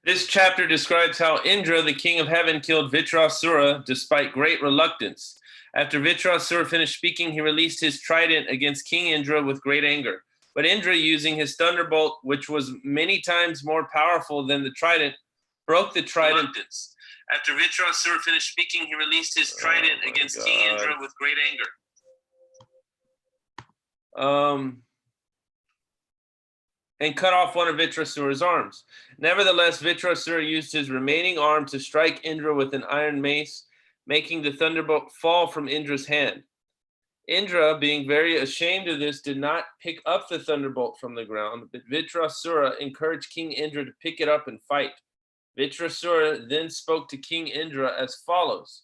This chapter describes how Indra, the king of heaven, killed Vitrasura despite great reluctance. After Vitrasura finished speaking, he released his trident against King Indra with great anger. But Indra, using his thunderbolt, which was many times more powerful than the trident, broke the trident. After Vitrasura finished speaking, he released his trident against King Indra with great anger. And cut off one of Vitrasura's arms. Nevertheless, Vitrasura used his remaining arm to strike Indra with an iron mace, making the thunderbolt fall from Indra's hand. Indra, being very ashamed of this, did not pick up the thunderbolt from the ground, but Vitrasura encouraged King Indra to pick it up and fight. Vitrasura then spoke to King Indra as follows,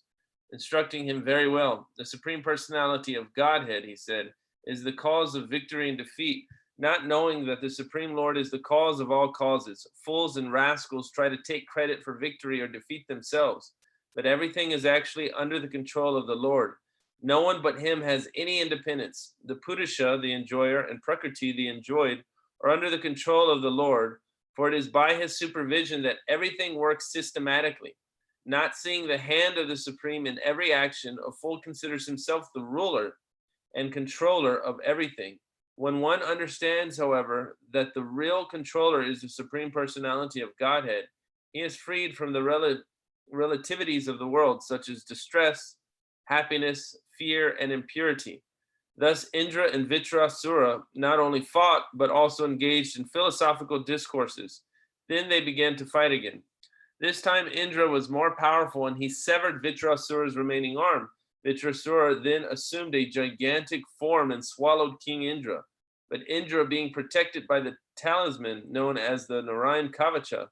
instructing him very well. The Supreme Personality of Godhead, he said, is the cause of victory and defeat. Not knowing that the Supreme Lord is the cause of all causes, fools and rascals try to take credit for victory or defeat themselves, but everything is actually under the control of the Lord. No one but him has any independence. The Purusha, the enjoyer, and Prakriti, the enjoyed, are under the control of the Lord, for it is by his supervision that everything works systematically. Not seeing the hand of the Supreme in every action, a fool considers himself the ruler and controller of everything. When one understands, however, that the real controller is the Supreme Personality of Godhead, he is freed from the relativities of the world, such as distress, happiness, fear, and impurity. Thus, Indra and Vitrasura not only fought, but also engaged in philosophical discourses. Then they began to fight again. This time, Indra was more powerful, and he severed Vitrasura's remaining arm. Vitrasura then assumed a gigantic form and swallowed King Indra. But Indra, being protected by the talisman known as the Narayan Kavacha,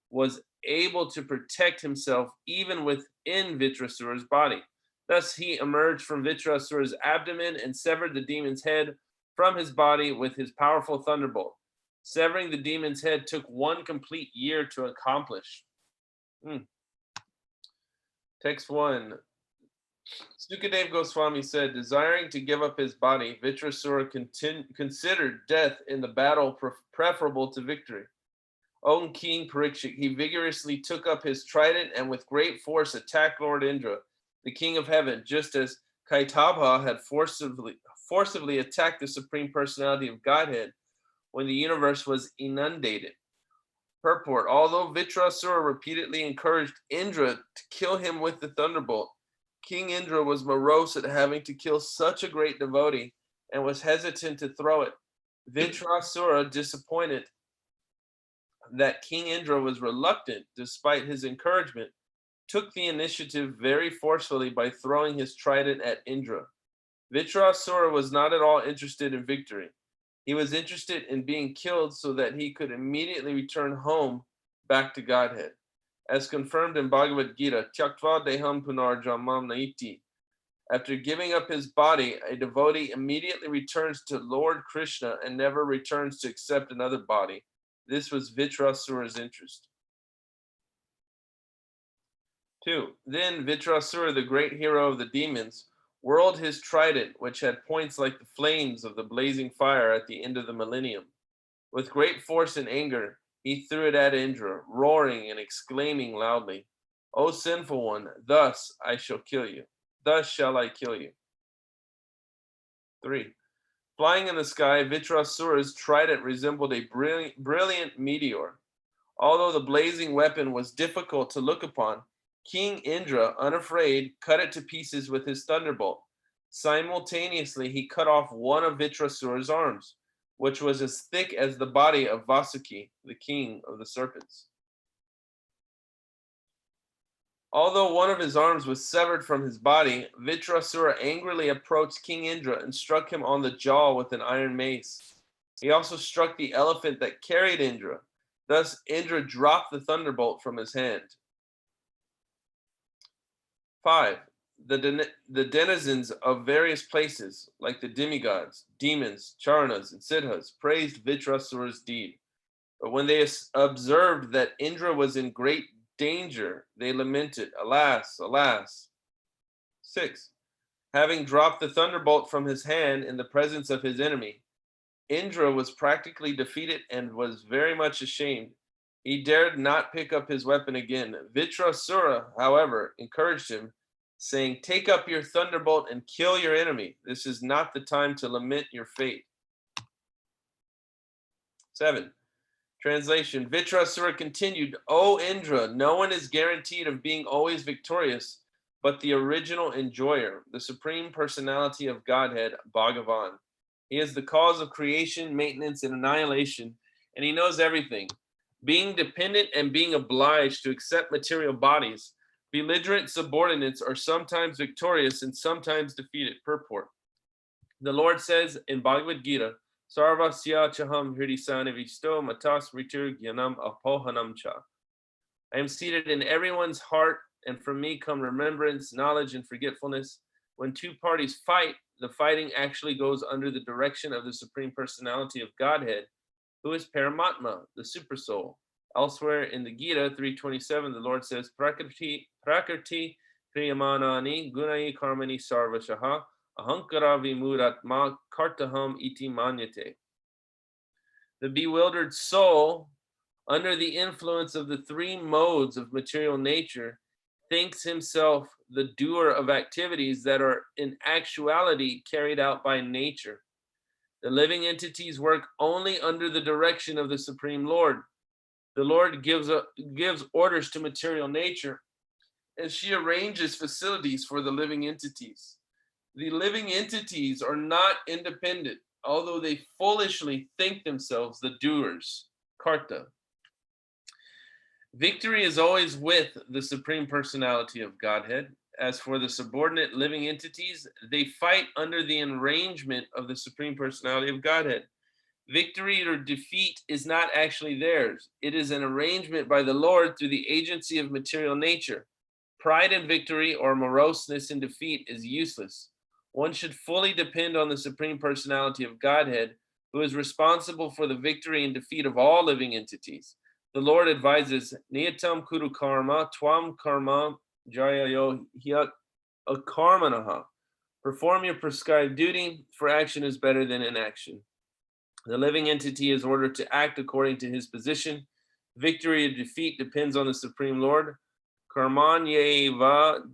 was able to protect himself even within Vitrasura's body. Thus he emerged from Vitrasura's abdomen and severed the demon's head from his body with his powerful thunderbolt. Severing the demon's head took 1 complete year to accomplish. Text 1. Sukadeva Goswami said, desiring to give up his body, Vitrasura considered death in the battle preferable to victory. O King Parikshit, he vigorously took up his trident and with great force attacked Lord Indra, the king of heaven, just as Kaitabha had forcibly attacked the Supreme Personality of Godhead when the universe was inundated. Purport, although Vitrasura repeatedly encouraged Indra to kill him with the thunderbolt, King Indra was morose at having to kill such a great devotee and was hesitant to throw it. Vitrasura, disappointed that King Indra was reluctant despite his encouragement, took the initiative very forcefully by throwing his trident at Indra. Vitrasura was not at all interested in victory. He was interested in being killed so that he could immediately return home back to Godhead. As confirmed in Bhagavad Gita, Tyaktva deham punarjanmam naiti. After giving up his body, a devotee immediately returns to Lord Krishna and never returns to accept another body. This was Vitrasura's interest. 2. Then Vitrasura, the great hero of the demons, whirled his trident, which had points like the flames of the blazing fire at the end of the millennium. With great force and anger, he threw it at Indra, roaring and exclaiming loudly, O sinful one, thus I shall kill you. Thus shall I kill you. 3. Flying in the sky, Vitrasura's trident resembled a brilliant meteor. Although the blazing weapon was difficult to look upon, King Indra, unafraid, cut it to pieces with his thunderbolt. Simultaneously, he cut off one of Vitrasura's arms, which was as thick as the body of Vasuki, the king of the serpents. Although one of his arms was severed from his body, Vitrasura angrily approached King Indra and struck him on the jaw with an iron mace. He also struck the elephant that carried Indra. Thus, Indra dropped the thunderbolt from his hand. 5. The denizens of various places, like the demigods, demons, charanas, and siddhas, praised Vitrasura's deed. But when they observed that Indra was in great danger, they lamented, alas, alas. 6. Having dropped the thunderbolt from his hand in the presence of his enemy, Indra was practically defeated and was very much ashamed. He dared not pick up his weapon again. Vitrasura, however, encouraged him, saying, "Take up your thunderbolt and kill your enemy. This is not the time to lament your fate." 7. Translation. Vitrasura continued, "O Indra, no one is guaranteed of being always victorious, but the original enjoyer, the Supreme Personality of Godhead, Bhagavan. He is the cause of creation, maintenance, and annihilation, and he knows everything. Being dependent and being obliged to accept material bodies, belligerent subordinates are sometimes victorious and sometimes defeated." Purport. The Lord says in Bhagavad Gita, "Sarvasya chaham hridisana visto matas ritur gyanam apohanam cha." I am seated in everyone's heart, and from me come remembrance, knowledge, and forgetfulness. When two parties fight, the fighting actually goes under the direction of the Supreme Personality of Godhead, who is Paramatma, the Supersoul. Elsewhere in the Gita 3:27, the Lord says, "Prakriti kriyamanani gunai karmani sarvashaha ahankara vimuratma kartaham iti manyate." The bewildered soul, under the influence of the three modes of material nature, thinks himself the doer of activities that are in actuality carried out by nature. The living entities work only under the direction of the Supreme Lord. The Lord gives orders to material nature, and she arranges facilities for the living entities. The living entities are not independent, although they foolishly think themselves the doers. Karta. Victory is always with the Supreme Personality of Godhead. As for the subordinate living entities, they fight under the arrangement of the Supreme Personality of Godhead. Victory or defeat is not actually theirs. It is an arrangement by the Lord through the agency of material nature. Pride in victory or moroseness in defeat is useless. One should fully depend on the Supreme Personality of Godhead, who is responsible for the victory and defeat of all living entities. The Lord advises, "Niyatam kuru karma, twam karma jayayo hyak akarmanaha." Perform your prescribed duty, for action is better than inaction. The living entity is ordered to act according to his position. Victory or defeat depends on the Supreme Lord. Karmanyeva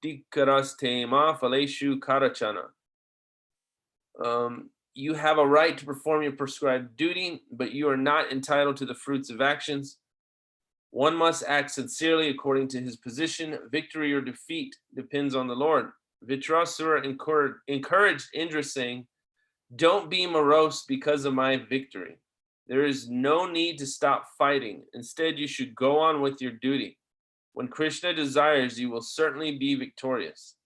dikarastema faleshu karachana. You have a right to perform your prescribed duty, but you are not entitled to the fruits of actions. One must act sincerely according to his position. Victory or defeat depends on the Lord. Vitrasura encouraged Indra, saying, "Don't be morose because of my victory. There is no need to stop fighting. Instead, you should go on with your duty. When Krishna desires, you will certainly be victorious."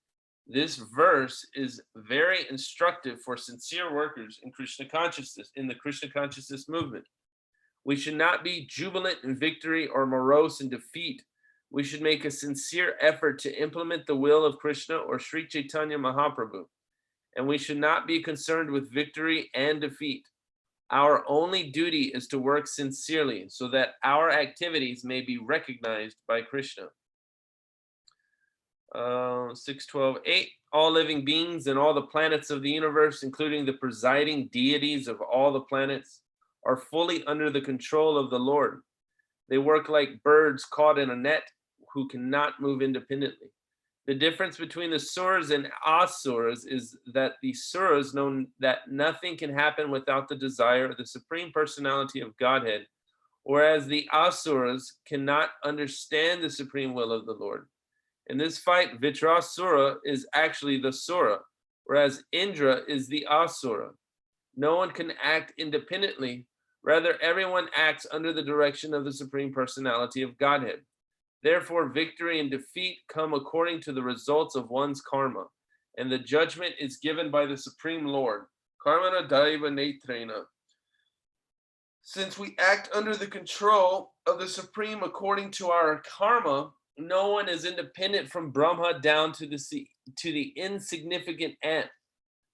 This verse is very instructive for sincere workers in Krishna consciousness, in the Krishna consciousness movement. We should not be jubilant in victory or morose in defeat. We should make a sincere effort to implement the will of Krishna or Sri Chaitanya Mahaprabhu. And we should not be concerned with victory and defeat. Our only duty is to work sincerely so that our activities may be recognized by Krishna. 6:12:8. All living beings and all the planets of the universe, including the presiding deities of all the planets, are fully under the control of the Lord. They work like birds caught in a net who cannot move independently. The difference between the suras and asuras is that the suras know that nothing can happen without the desire of the Supreme Personality of Godhead, whereas the asuras cannot understand the supreme will of the Lord. In this fight, Vitrasura is actually the sura, whereas Indra is the asura. No one can act independently. Rather, everyone acts under the direction of the Supreme Personality of Godhead. Therefore, victory and defeat come according to the results of one's karma, and the judgment is given by the Supreme Lord. Karmana daiva netrena. Since we act under the control of the Supreme according to our karma, no one is independent from Brahma down to the insignificant ant.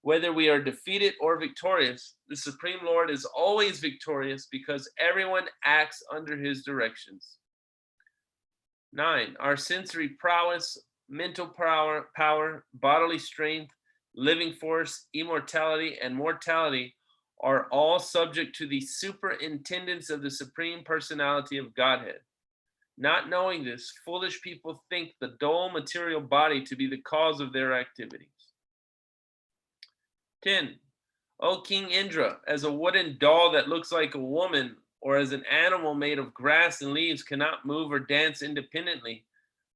Whether we are defeated or victorious, the Supreme Lord is always victorious because everyone acts under his directions. 9. Our sensory prowess, mental power, bodily strength, living force, immortality, and mortality are all subject to the superintendence of the Supreme Personality of Godhead. Not knowing this, foolish people think the dull material body to be the cause of their activities. 10. O King Indra, as a wooden doll that looks like a woman, or as an animal made of grass and leaves cannot move or dance independently,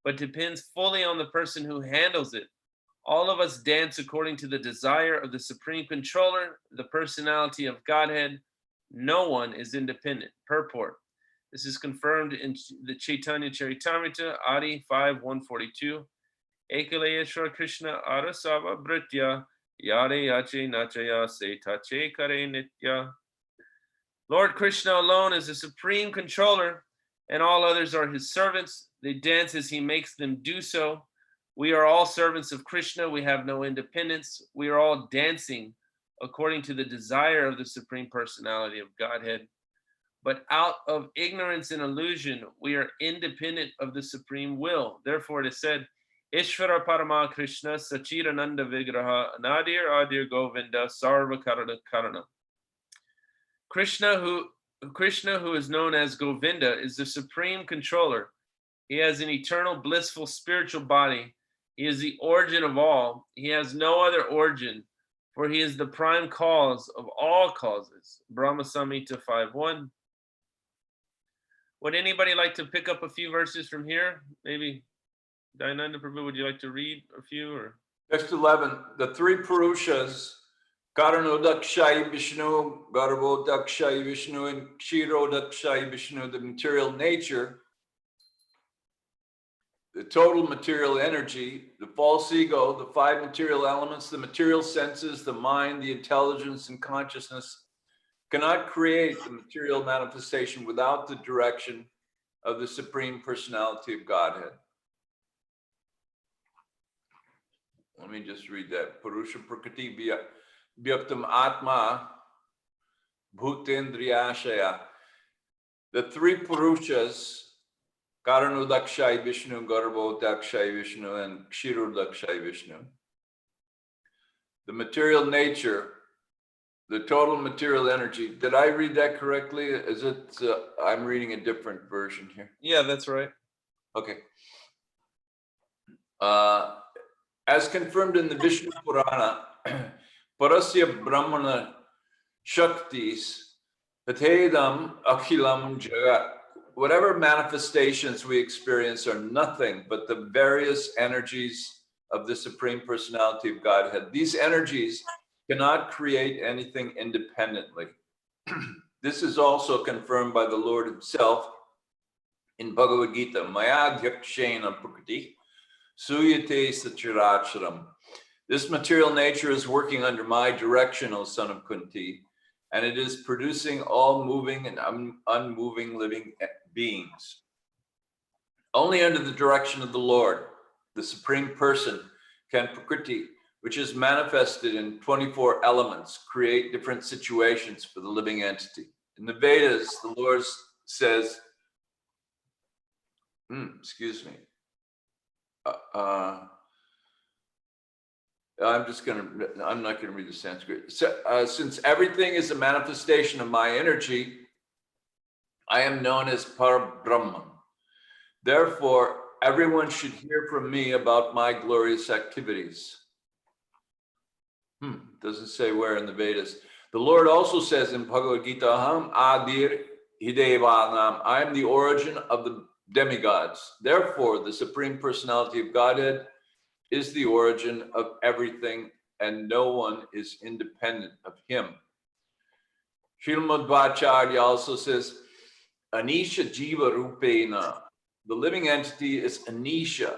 but depends fully on the person who handles it, all of us dance according to the desire of the Supreme Controller, the Personality of Godhead. No one is independent. Purport. This is confirmed in the Chaitanya Charitamrita, Adi 5:142. Ekaleshwar Krishna Arasava Britya Yare Yache Nachaya Se Tache Kare Nitya. Lord Krishna alone is the supreme controller, and all others are his servants. They dance as he makes them do so. We are all servants of Krishna. We have no independence. We are all dancing according to the desire of the Supreme Personality of Godhead. But out of ignorance and illusion, we are independent of the Supreme Will. Therefore, it is said, Ishvara Parama Krishna Sachirananda Vigraha Nadir Adir Govinda Sarva Karana. Krishna, who is known as Govinda, is the supreme controller. He has an eternal blissful spiritual body. He is the origin of all. He has no other origin, for he is the prime cause of all causes. Brahma Samhita 5:1. Would anybody like to pick up a few verses from here? Maybe Dayananda Prabhu, would you like to read a few? Or Text 11, the three Purushas, Karanodakshai Vishnu, Garbhodakshai Vishnu, and Kshirodakshai Vishnu, the material nature, the total material energy, the false ego, the five material elements, the material senses, the mind, the intelligence, and consciousness, cannot create the material manifestation without the direction of the Supreme Personality of Godhead. Let me just read that. Purusha Prakriti Vyaktam Atma Bhutendriyashaya. The three Purushas, Karanodakshai Vishnu, Garbhodakshai Vishnu, and Kshirodakshai Vishnu. The material nature, the total material energy. Did I read that correctly? Is it, I'm reading a different version here. yeah, that's right. Okay. As confirmed in the Vishnu Purana, Parasya Brahmana Shaktis, Patedam Akhilam Jagat. Whatever manifestations we experience are nothing but the various energies of the Supreme Personality of Godhead. These energies cannot create anything independently. This is also confirmed by the Lord himself in Bhagavad Gita. Maya Dhyakshena Prakriti Suyate Sachiracharam. This material nature is working under my direction, O son of Kunti, and it is producing all moving and unmoving living beings. Only under the direction of the Lord, the Supreme Person, can Prakriti, which is manifested in 24 elements, create different situations for the living entity. In the Vedas, the Lord says, excuse me, I'm not gonna read the Sanskrit. So, since everything is a manifestation of my energy, I am known as Parabrahman. Therefore, everyone should hear from me about my glorious activities. Doesn't say where in the Vedas. The Lord also says in Bhagavad Gita, Aham Adir Hidevanam, I am the origin of the demigods. Therefore, the Supreme Personality of Godhead is the origin of everything, and no one is independent of him. Srimad Bhattacharya also says, Anisha Jiva Rupena. The living entity is Anisha.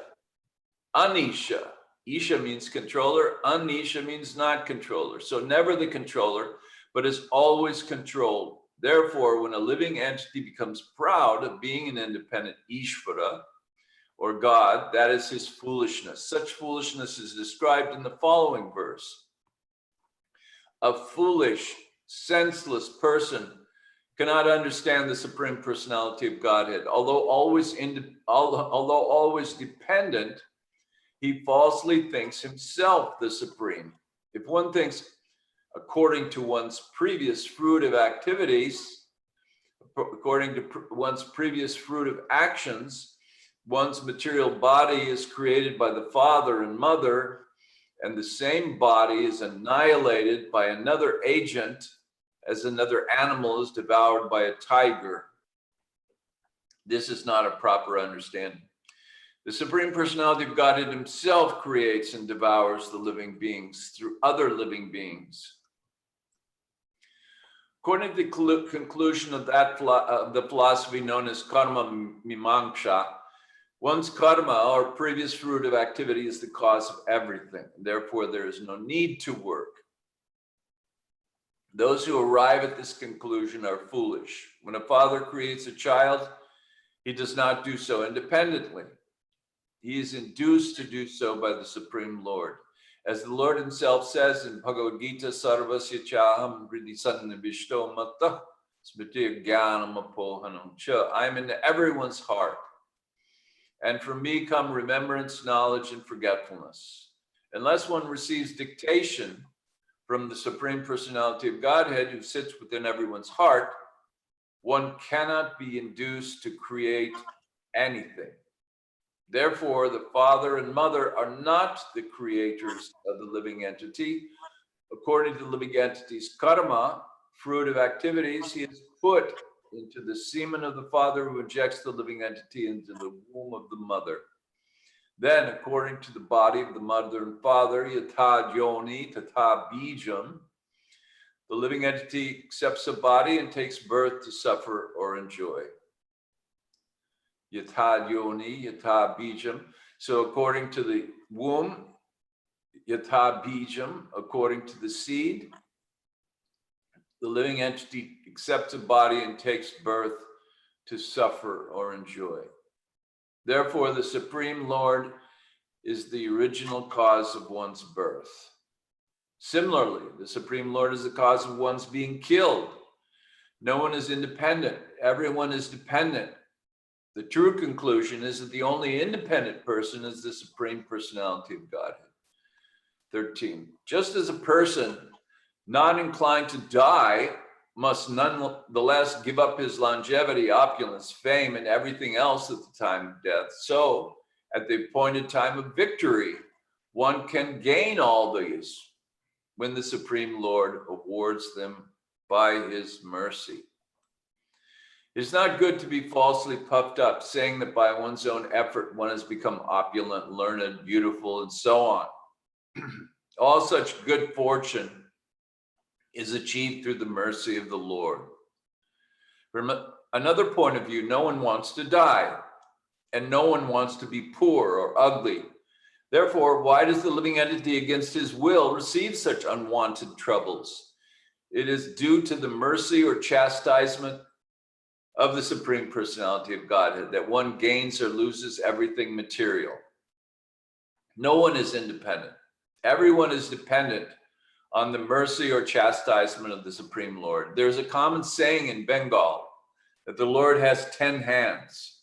Anisha. Isha means controller. Anisha means not controller. So never the controller, but is always controlled. Therefore, when a living entity becomes proud of being an independent Ishvara, or God, that is his foolishness. Such foolishness is described in the following verse. A foolish, senseless person cannot understand the Supreme Personality of Godhead. Although always dependent, he falsely thinks himself the Supreme. If one thinks, according to one's previous fruitive activities, according to one's previous fruitive actions, one's material body is created by the father and mother, and the same body is annihilated by another agent as another animal is devoured by a tiger. This is not a proper understanding. The Supreme Personality of Godhead himself creates and devours the living beings through other living beings. According to the conclusion of the philosophy known as karma mimamsa, one's karma or previous fruitive activity is the cause of everything. Therefore, there is no need to work. Those who arrive at this conclusion are foolish. When a father creates a child, he does not do so independently. He is induced to do so by the Supreme Lord. As the Lord himself says in Bhagavad Gita, Sarvasya chaham hridisannivishto matta smriti jnanam apohanam cha. I am in everyone's heart. And from me come remembrance, knowledge, and forgetfulness. Unless one receives dictation from the Supreme Personality of Godhead who sits within everyone's heart, one cannot be induced to create anything. Therefore, the father and mother are not the creators of the living entity. According to the living entity's karma, fruitive activities, he is put into the semen of the father who injects the living entity into the womb of the mother. Then, according to the body of the mother and father, yatha yoni tatha bijam, the living entity accepts a body and takes birth to suffer or enjoy. Yatha yoni, yatha bijam. So according to the womb, yatha bijam, according to the seed, the living entity accepts a body and takes birth to suffer or enjoy. Therefore, the Supreme Lord is the original cause of one's birth. Similarly, the Supreme Lord is the cause of one's being killed. No one is independent. Everyone is dependent. The true conclusion is that the only independent person is the Supreme Personality of Godhead. 13. Just as a person not inclined to die must nonetheless give up his longevity, opulence, fame, and everything else at the time of death, so at the appointed time of victory, one can gain all these when the Supreme Lord awards them by his mercy. It is not good to be falsely puffed up, saying that by one's own effort one has become opulent, learned, beautiful, and so on. All such good fortune is achieved through the mercy of the Lord. From another point of view, no one wants to die, and no one wants to be poor or ugly. Therefore, why does the living entity against his will receive such unwanted troubles? It is due to the mercy or chastisement of the Supreme Personality of Godhead that one gains or loses everything material. No one is independent. Everyone is dependent on the mercy or chastisement of the Supreme Lord. There's a common saying in Bengal that the Lord has 10 hands.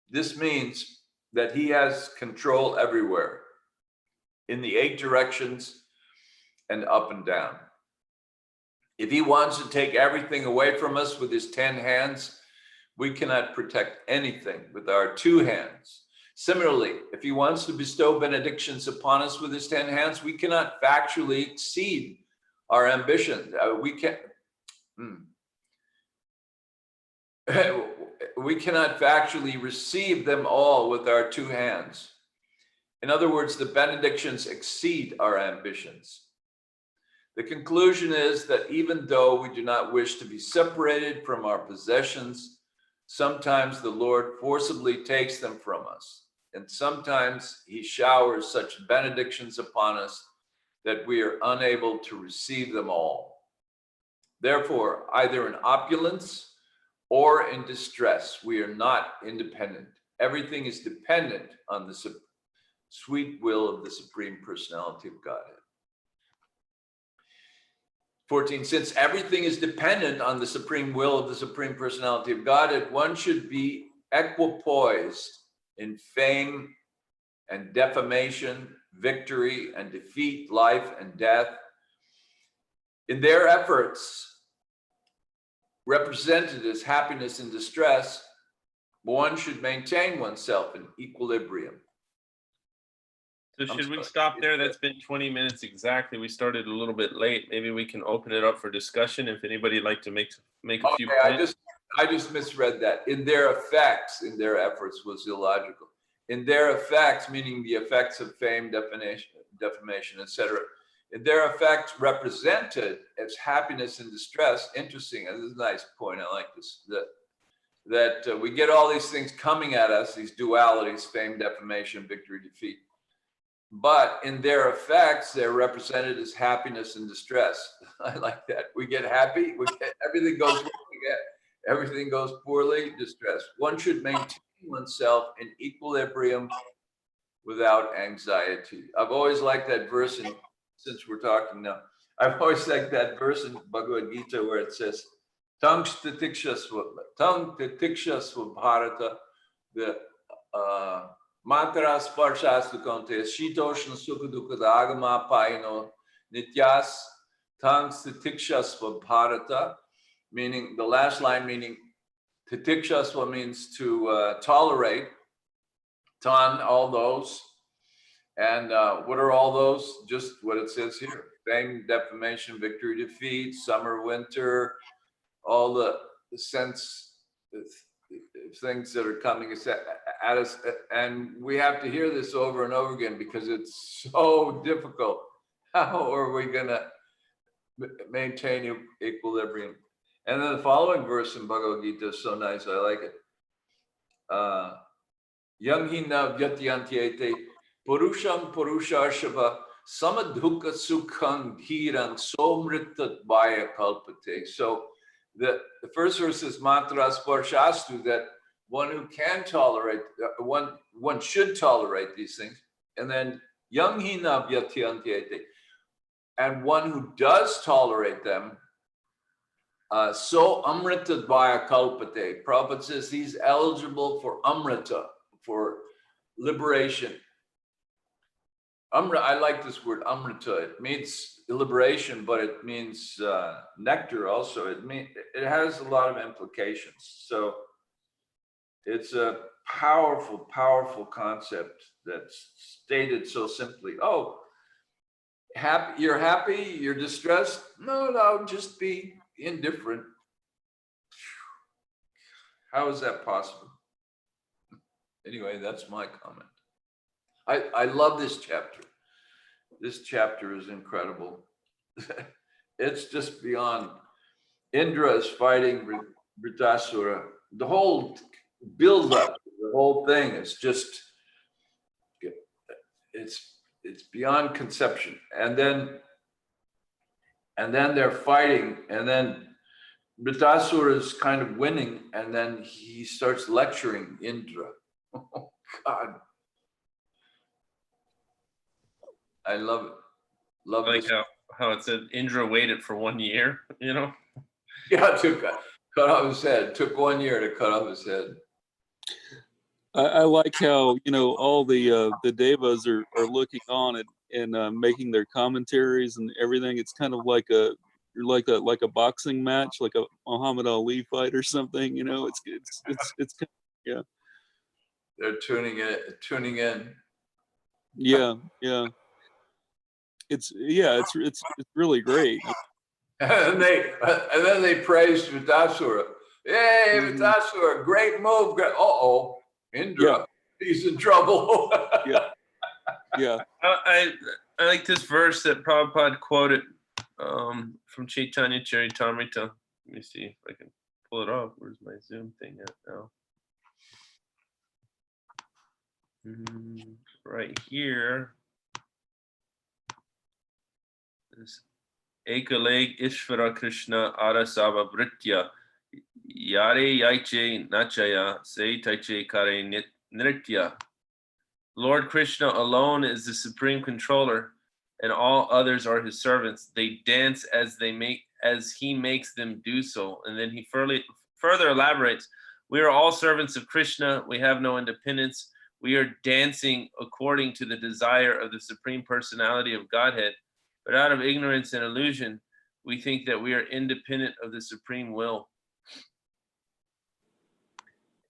This means that he has control everywhere, in the 8 directions and up and down. If he wants to take everything away from us with his 10 hands, we cannot protect anything with our 2 hands. Similarly, if he wants to bestow benedictions upon us with his 10 hands, we cannot factually exceed our ambition. We cannot factually receive them all with our 2 hands. In other words, the benedictions exceed our ambitions. The conclusion is that even though we do not wish to be separated from our possessions, sometimes the Lord forcibly takes them from us, and sometimes he showers such benedictions upon us that we are unable to receive them all. Therefore, either in opulence or in distress, we are not independent. Everything is dependent on the sweet will of the Supreme Personality of Godhead. 14, since everything is dependent on the supreme will of the Supreme Personality of Godhead, one should be equipoised in fame and defamation, victory and defeat, life and death. in their efforts represented as happiness and distress, one should maintain oneself in equilibrium. So should we stop there? That's been 20 minutes exactly. We started a little bit late. Maybe we can open it up for discussion if anybody would like to make a few points. I just misread that. In their effects, in their efforts was illogical. In their effects, meaning the effects of fame, defamation, etc. In their effects represented as happiness and distress. Interesting. This is a nice point. I like this. That we get all these things coming at us, these dualities, fame, defamation, victory, defeat. But in their effects, they're represented as happiness and distress. I like that. We get happy, we get everything goes well, we get everything goes poorly, distress. One should maintain oneself in equilibrium without anxiety. I've always liked that verse, and since we're talking now, I've always liked that verse in Bhagavad Gita where it says, Tang titikshasva bharata, the Mantara sparshastu konte, shitoshna sukha dukkha agama paino, nityas tang titikshasva bharata, meaning the last line meaning titikshasva means to tolerate, tan, all those. And what are all those? Just what it says here. Fame, defamation, victory, defeat, summer, winter, all the sense things that are coming at us. And we have to hear this over and over again because it's so difficult. How are we going to maintain equilibrium? And then the following verse in Bhagavad Gita is so nice. I like it. Yang hina vyatyantyete purusham purusharshava samadhuka sukhang dhiran somritat vaya kalpate. So the first verse is matra sparshastu, that one who can tolerate, one should tolerate these things. And then yang hina vyatyantyete, and one who does tolerate them, so amrita vaya kalpate. Prabhupada says he's eligible for amrita, for liberation. I like this word amrita. It means liberation, but it means nectar also. It has a lot of implications. So it's a powerful, powerful concept that's stated so simply. Oh, you're happy, you're distressed? No, just be indifferent. How is that possible? Anyway, that's my comment. I love this chapter. This chapter is incredible. It's just beyond. Indra is fighting Vritasura. The whole build-up, the whole thing is just, it's beyond conception. And then they're fighting, and then Vritasura is kind of winning, and then he starts lecturing Indra. Oh, God. I love it. Love like how it said Indra waited for 1 year, you know? Yeah, to cut off his head. It took 1 year to cut off his head. I like how, all the devas are looking on and making their commentaries and everything. It's kind of like a boxing match, like a Muhammad Ali fight or something. It's kind of, yeah. They're tuning in. Yeah. It's really great. And then they praised Vritasura. Hey, Vritasura, great move. Indra, he's in trouble. Yeah. I like this verse that Prabhupada quoted from Chaitanya Charitamrita. Let me see if I can pull it off. Where's my Zoom thing at now? Right here. This Ekaleg Ishvara Krishna Arasava Vritya Yare Yaiche Nachaya Se Taiche Kare Nritya. Lord Krishna alone is the supreme controller, and all others are his servants. They dance as he makes them do so. And then he further elaborates, we are all servants of Krishna. We have no independence. We are dancing according to the desire of the Supreme Personality of Godhead. But out of ignorance and illusion, we think that we are independent of the supreme will.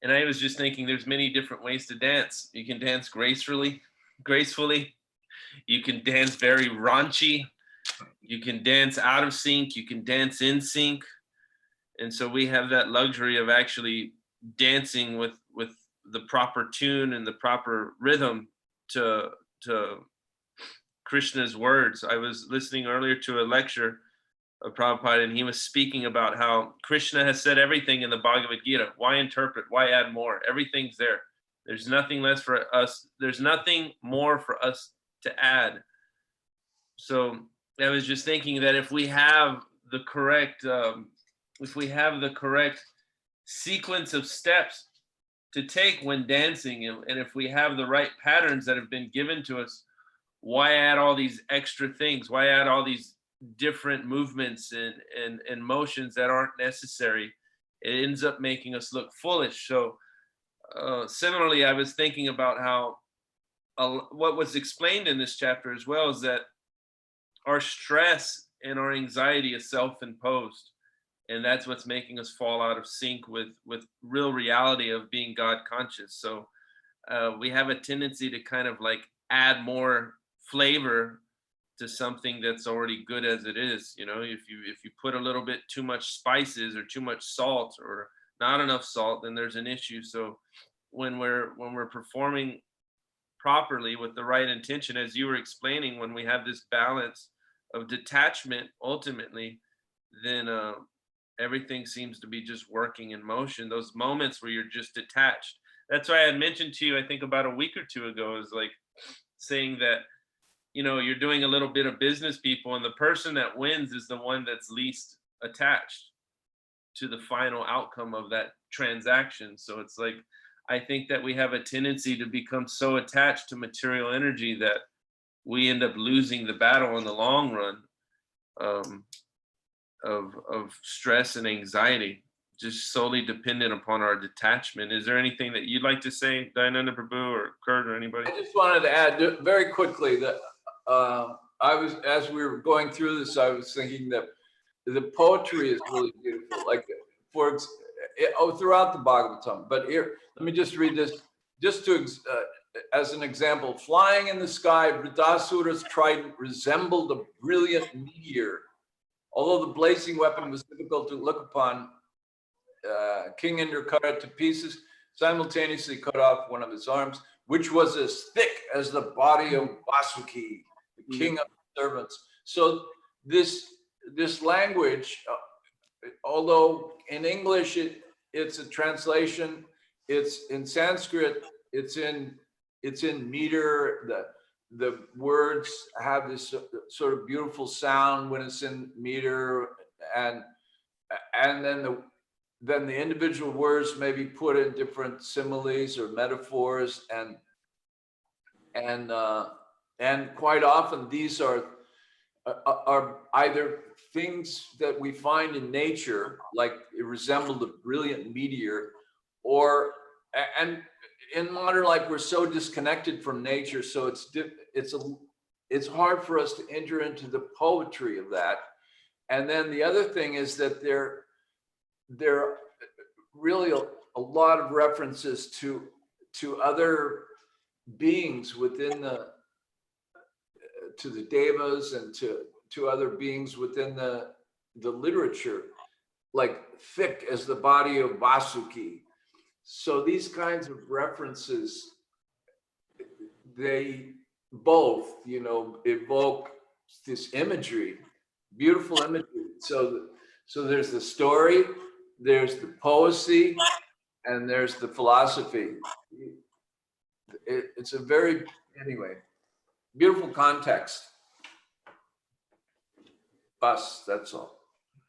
And I was just thinking there's many different ways to dance. You can dance gracefully. You can dance very raunchy. You can dance out of sync. You can dance in sync. And so we have that luxury of actually dancing with the proper tune and the proper rhythm to Krishna's words. I was listening earlier to a lecture of Prabhupada, and he was speaking about how Krishna has said everything in the Bhagavad Gita. Why interpret? Why add more? Everything's there. There's nothing less for us. There's nothing more for us to add. So I was just thinking that if we have the correct sequence of steps to take when dancing, and if we have the right patterns that have been given to us, why add all these extra things? Why add all these different movements and motions that aren't necessary? It ends up making us look foolish. So similarly, I was thinking about how what was explained in this chapter as well is that our stress and our anxiety is self-imposed. And that's what's making us fall out of sync with real reality of being God conscious. So we have a tendency to kind of like add more flavor to something that's already good as it is. You know, if you put a little bit too much spices or too much salt or not enough salt, then there's an issue. So when we're performing properly with the right intention, as you were explaining, when we have this balance of detachment ultimately, then everything seems to be just working in motion. Those moments where you're just detached. That's why I had mentioned to you, I think about a week or two ago, is like saying that, you know, you're doing a little bit of business, people, and the person that wins is the one that's least attached to the final outcome of that transaction. So it's like, I think that we have a tendency to become so attached to material energy that we end up losing the battle in the long run of stress and anxiety, just solely dependent upon our detachment. Is there anything that you'd like to say, Dayananda Prabhu or Kurt or anybody? I just wanted to add very quickly that as we were going through this, I was thinking that the poetry is really beautiful, like throughout the Bhagavatam. But here, let me just read this, just to as an example. Flying in the sky, Vridasura's trident resembled a brilliant meteor. Although the blazing weapon was difficult to look upon, King Indra cut it to pieces, simultaneously cut off one of his arms, which was as thick as the body of Vasuki, the king of the servants. So this language, although in English it's a translation, it's in Sanskrit, it's in meter. The words have this sort of beautiful sound when it's in meter, and then the individual words may be put in different similes or metaphors, and quite often these are either things that we find in nature, like it resembled a brilliant meteor, and in modern life we're so disconnected from nature, so it's hard for us to enter into the poetry of that. And then the other thing is that there are really a lot of references to other beings within to the devas and to other beings within the literature, like thick as the body of Vasuki. So these kinds of references, they both, you know, evoke this imagery, beautiful imagery. So there's the story, there's the poesy, and there's the philosophy. It's a very, anyway, beautiful context. Bus, that's all.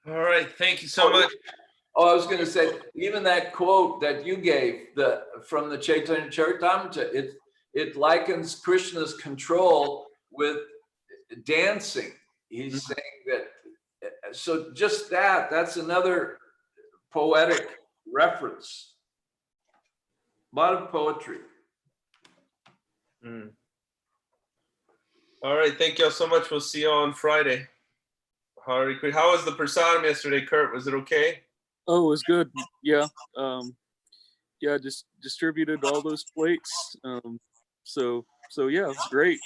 All right, thank you so much. Oh, I was going to say, even that quote that you gave from the Chaitanya Charitamrita, it likens Krishna's control with dancing. He's saying that. So just that's another poetic reference. A lot of poetry. All right, thank y'all so much. We'll see you on Friday. Hari Krishna. How was the prasadam yesterday, Kurt? Was it okay? Oh, it was good. Yeah. Yeah, just distributed all those plates. So yeah, it was great.